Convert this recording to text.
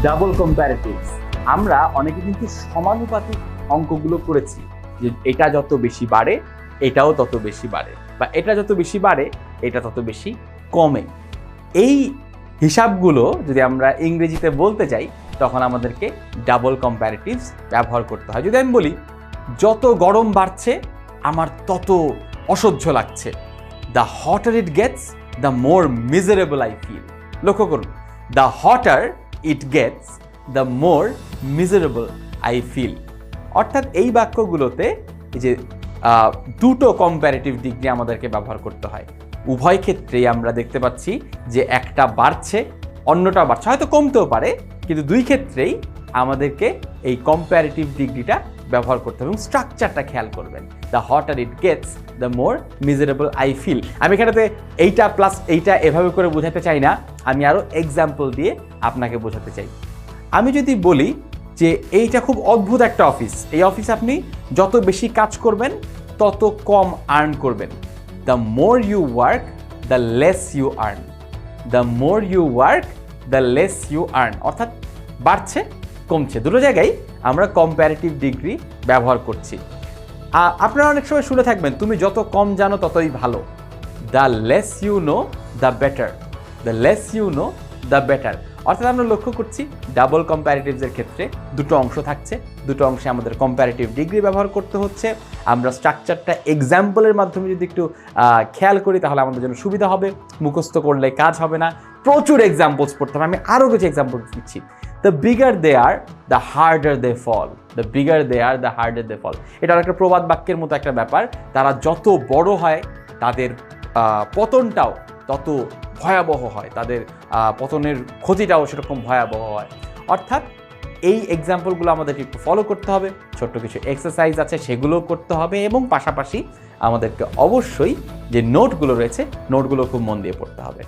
Double কম্পারেটিভস। আমরা অনেকে কিন্তু সমানুপাতিক অঙ্কগুলো করেছি, যে এটা যত বেশি বাড়ে এটাও তত বেশি বাড়ে, বা এটা যত বেশি বাড়ে এটা তত বেশি কমে। এই হিসাবগুলো যদি আমরা ইংরেজিতে বলতে চাই তখন আমাদেরকে ডাবল কম্পারেটিভস ব্যবহার করতে হয়। যদি আমি বলি যত গরম বাড়ছে আমার তত অসহ্য লাগছে, the hotter it gets the more miserable I feel. লক্ষ্য করুন, the hotter it gets the more miserable I feel. অর্থাৎ এই বাক্যগুলোতে এই যে দুটো কম্প্যারেটিভ ডিগ্রি আমাদেরকে ব্যবহার করতে হয়। উভয় ক্ষেত্রেই আমরা দেখতে পাচ্ছি যে একটা বাড়ছে অন্যটা বাড়ছে, হয়তো কমতেও পারে, কিন্তু দুই ক্ষেত্রেই আমাদেরকে এই কম্প্যারেটিভ ডিগ্রিটা ব্যবহার করতে হবে। এবং স্ট্রাকচারটা খেয়াল করবেন, the hotter it gets the more miserable I feel. আমি এখানেতে এইটা প্লাস এইটা এভাবে করে বোঝাতে চাই না, আমি আরও এক্সাম্পল দিয়ে আপনাকে বোঝাতে চাই। আমি যদি বলি যে এইটা খুব অদ্ভুত একটা অফিস, এই অফিসে আপনি যত বেশি কাজ করবেন তত কম আর্ন করবেন। The more you work the less you earn, the more you work the less you earn. অর্থাৎ বাড়ছে কমছে, দুটো জায়গায় আমরা কম্প্যারেটিভ ডিগ্রি ব্যবহার করছি। আপনারা অনেক সময় শুনে থাকবেন, তুমি যত কম জানো ততই ভালো। The less you know the better, the less you know the better. অর্থাৎ আমরা লক্ষ্য করছি ডাবল কম্প্যারেটিভসের ক্ষেত্রে দুটো অংশ থাকছে, দুটো অংশে আমাদের কম্প্যারেটিভ ডিগ্রি ব্যবহার করতে হচ্ছে। আমরা স্ট্রাকচারটা এক্সাম্পলের মাধ্যমে যদি একটু খেয়াল করি তাহলে আমাদের জন্য সুবিধা হবে, মুখস্থ করলে কাজ হবে না, প্রচুর এক্সাম্পলস পড়তে হবে। আমি আরও কিছু এক্সাম্পল দিচ্ছি। The bigger they are the harder they fall, the bigger they are the harder they fall. এটা একটা প্রবাদ বাক্যের মতো একটা ব্যাপার। তারা যত বড় হয় তাদের পতনটাও তত ভয়াবহ হয়, তাদের পতনের ক্ষতিটাও সেরকম ভয়াবহ হয়। অর্থাৎ এই এক্সাম্পলগুলো আমাদেরকে একটু ফলো করতে হবে, ছোট্ট কিছু এক্সারসাইজ আছে সেগুলোও করতে হবে, এবং পাশাপাশি আমাদেরকে অবশ্যই যে নোটগুলো রয়েছে নোটগুলো খুব মন দিয়ে পড়তে হবে।